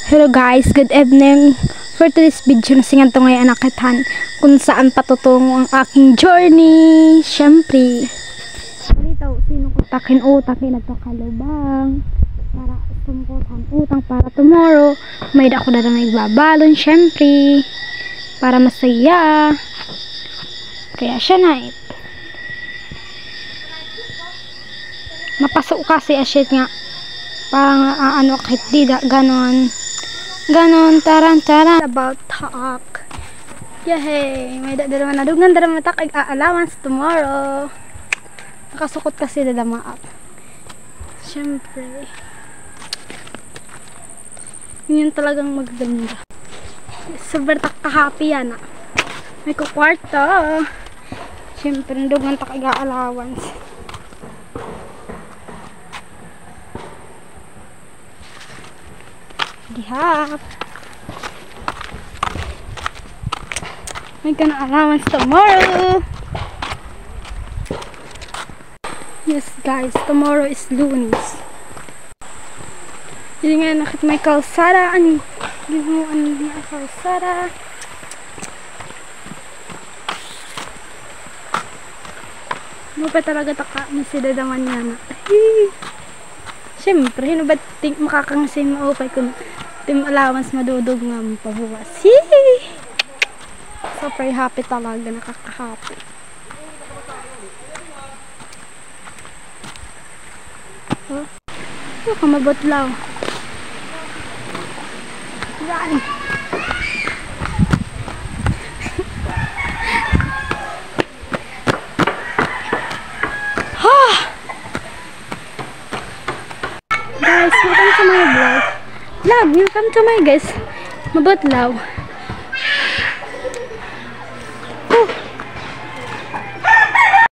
Hello guys, good evening. For today's video, nasingan to ngayon anakitan kung saan patutungo ang aking journey. Siyempre, dito, sino kutakin utakin na to kalubang para tungkutan utang para tomorrow. May ako na may babalon, siyempre, para masaya. Kaya siya na mapasok kasi asyit nga. Parang ano kahit di da, ganon, taran about talk. Yay, may dadalaman na dugan darama tak ag allowance tomorrow. Nakasukot kasi dadama up. Siyempre, yun talagang maganda. Super tak happy yan ah. May kukwarto. Siyempre, dugan tak ag allowance. Dihap. May ka na allowance tomorrow. Yes guys, tomorrow is Lunes. Hindi nga nakit may kalsada. Ano ang kalsada? Ano pa talaga taka na si dadaman niya na. Siyempre, hino ba't makakangsin maupay kung team allowance madudog nga pabuwas. Super happy talaga, nakaka-happy. Oh, ka mabotlaw. Yan. Guys, welcome to my vlog. Welcome to my guys. Mabotlaw.